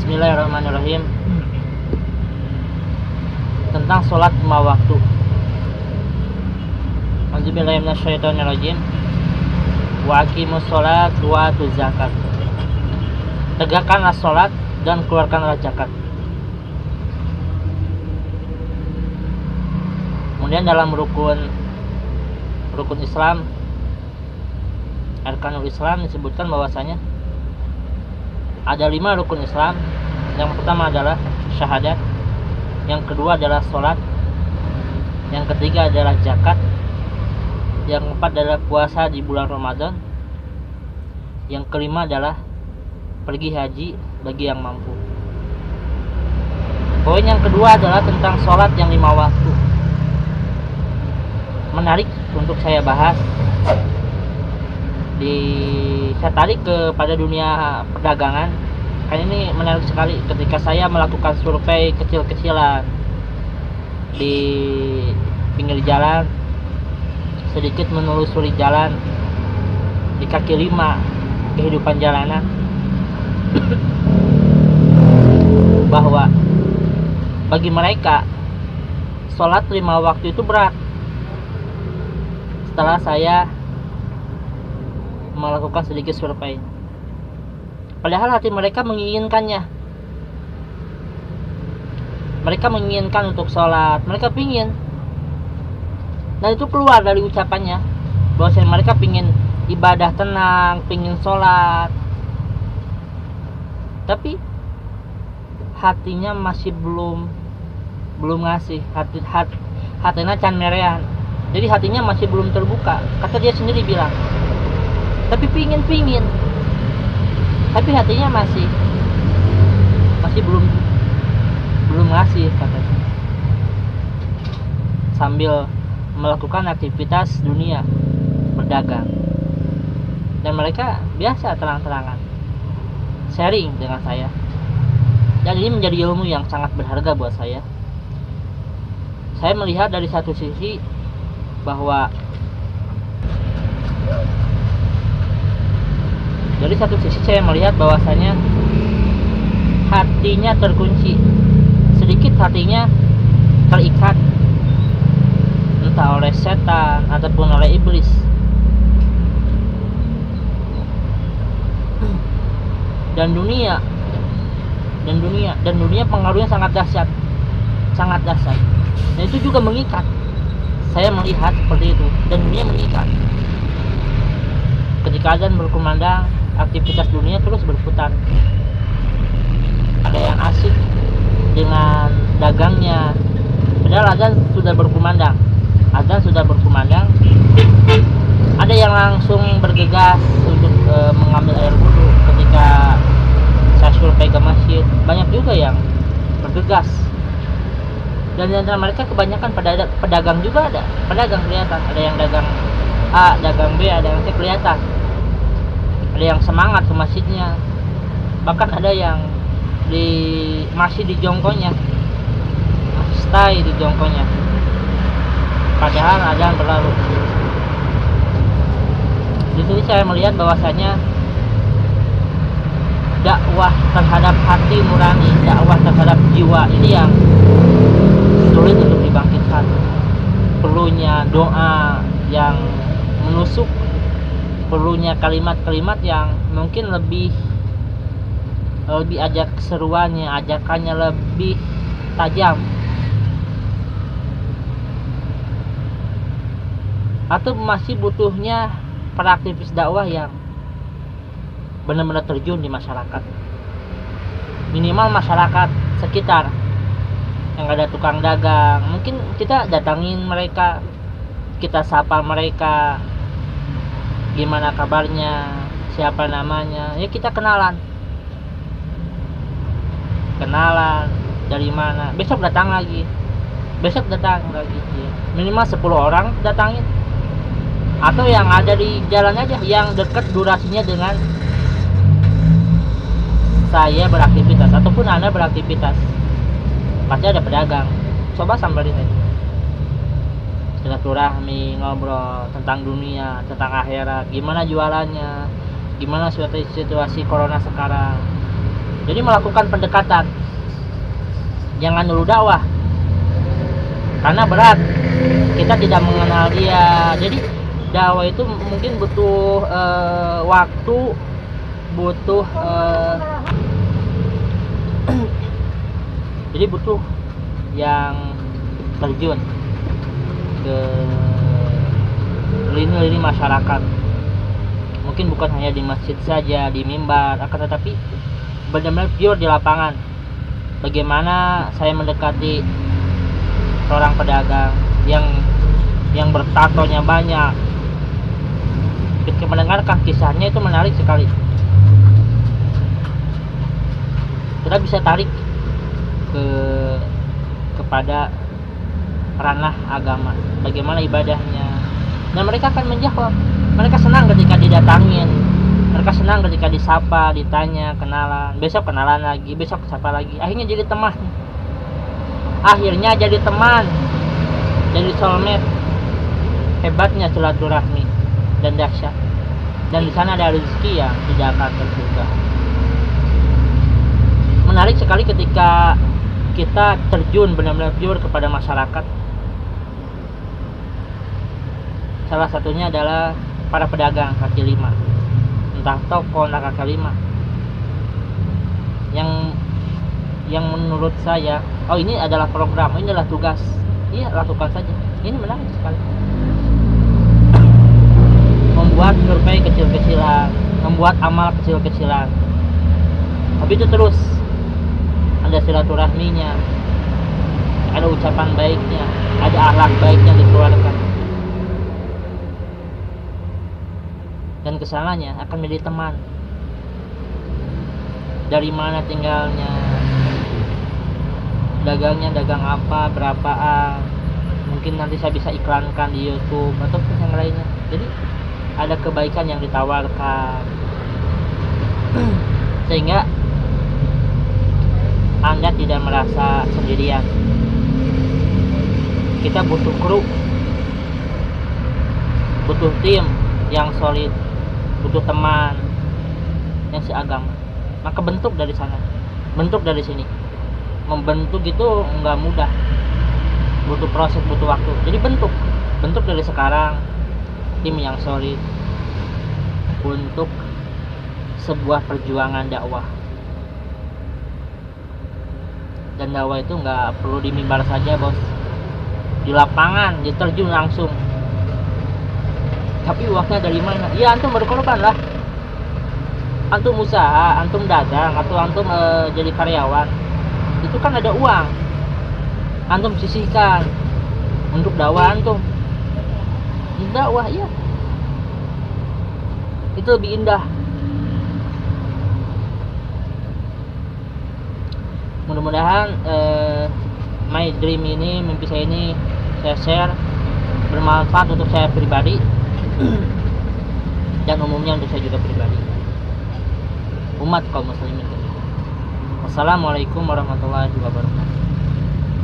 Bismillahirrahmanirrahim. Tentang sholat 5 waktu. Auzubillahi minasyaitonirrajim. Wa aqimus sholat wa atuz zakat. Tegakkanlah sholat dan keluarkanlah zakat. Kemudian dalam rukun Islam, Arkanul Islam, disebutkan bahwasanya ada 5 rukun Islam. Yang pertama adalah syahadat, yang kedua adalah sholat, yang ketiga adalah zakat, yang keempat adalah puasa di bulan Ramadan, yang kelima adalah pergi haji bagi yang mampu. Poin yang kedua adalah tentang sholat yang 5 waktu. Menarik untuk saya bahas. Saya tarik kepada dunia perdagangan. Kan ini menarik sekali ketika saya melakukan survei kecil-kecilan di pinggir jalan, sedikit menelusuri jalan di kaki lima kehidupan jalanan, bahwa bagi mereka sholat 5 waktu itu berat. Setelah saya melakukan sedikit survei, padahal hati mereka menginginkannya. Mereka menginginkan untuk sholat, mereka pingin, dan itu keluar dari ucapannya bahwa mereka pingin ibadah tenang, pingin sholat, tapi hatinya masih belum ngasih. Hatinya can merean, jadi hatinya masih belum terbuka. Kata dia sendiri bilang, tapi pingin, tapi hatinya masih belum ngasih, katanya. Sambil melakukan aktivitas dunia, berdagang, dan mereka biasa terang-terangan sharing dengan saya. Dan ini menjadi ilmu yang sangat berharga buat saya. Saya melihat dari satu sisi bahwa saya melihat bahwasanya hatinya terkunci, sedikit hatinya terikat, entah oleh setan ataupun oleh iblis. Dan dunia pengaruhnya sangat dahsyat. Dan itu juga mengikat. Saya melihat seperti itu, dan dunia mengikat. Ketika azan berkumandang, aktivitas dunia terus berputar. Ada yang asik dengan dagangnya, padahal azan sudah berkumandang. Ada yang langsung bergegas untuk mengambil air wudhu ketika saya survei ke masjid. Banyak juga yang bergegas, dan di antara mereka kebanyakan pedagang juga ada. Pedagang kelihatan, ada yang dagang A, dagang B, ada yang C kelihatan. Ada yang semangat ke masjidnya, bahkan ada yang masih di jongkonya, masih stay di jongkonya, padahal azan berlalu. Di sini saya melihat bahwasanya dakwah terhadap hati nurani, dakwah terhadap jiwa ini yang sulit untuk dibangkitkan. Perlunya doa yang menusuk, perlunya kalimat-kalimat yang mungkin lebih ajak keseruannya, ajakannya lebih tajam. Atau masih butuhnya para aktivis dakwah yang benar-benar terjun di masyarakat, minimal masyarakat sekitar yang ada tukang dagang. Mungkin kita datangin mereka, kita sapa mereka, gimana kabarnya, siapa namanya, ya kita kenalan dari mana, besok datang lagi ya. Minimal 10 orang datangin, atau yang ada di jalan aja, yang dekat durasinya dengan saya beraktivitas ataupun Anda beraktivitas. Pasti ada pedagang, coba samperin aja, silaturahmi, ngobrol tentang dunia, tentang akhirat, gimana jualannya, gimana situasi corona sekarang. Jadi melakukan pendekatan, jangan dulu dakwah, karena berat, kita tidak mengenal dia. Jadi dakwah itu mungkin butuh waktu, butuh jadi butuh yang terjun ke lini-lini masyarakat. Mungkin bukan hanya di masjid saja, di mimbar, akan tetapi benar-benar pure di lapangan. Bagaimana saya mendekati seorang pedagang yang bertatonya banyak. Ketika mendengarkan kisahnya itu menarik sekali. Kita bisa tarik kepada ranah agama, bagaimana ibadahnya, dan mereka akan menjawab. Mereka senang ketika didatangin, mereka senang ketika disapa, ditanya, kenalan, besok kenalan lagi, besok sapa lagi, akhirnya jadi teman, jadi soulmate. Hebatnya silaturahmi dan dahsyat, dan di sana ada rezeki yang tidak akan terduga. Menarik sekali ketika kita terjun benar-benar pure kepada masyarakat. Salah satunya adalah para pedagang kaki lima, entah toko, entah kaki lima, yang menurut saya, oh ini adalah program, ini adalah tugas, iya lakukan saja. Ini menarik sekali. Membuat survei kecil-kecilan, membuat amal kecil-kecilan, tapi itu terus ada silaturahminya, ada ucapan baiknya, ada akhlak baik yang dikeluarkan, dan kesananya akan menjadi teman. Dari mana tinggalnya, dagangnya dagang apa, berapaan, mungkin nanti saya bisa iklankan di YouTube ataupun yang lainnya. Jadi ada kebaikan yang ditawarkan, sehingga Anda tidak merasa sendirian. Kita butuh kru, butuh tim yang solid, butuh teman yang seagama. Maka bentuk dari sana, bentuk dari sini. Membentuk itu nggak mudah, butuh proses, butuh waktu. Jadi bentuk dari sekarang tim yang solid untuk sebuah perjuangan dakwah. Dan dakwah itu nggak perlu di mimbar saja, bos, di lapangan, diterjun langsung. Tapi uangnya dari mana? Ya antum berkorban lah, antum usaha, antum dagang, atau antum jadi karyawan, itu kan ada uang, antum sisihkan untuk dakwah antum. Dakwah ya, itu lebih indah. Mudah-mudahan my dream ini, mimpi saya ini, saya share bermanfaat untuk saya pribadi dan umumnya untuk saya juga pribadi, umat kaum muslimin. Wassalamualaikum warahmatullahi wabarakatuh.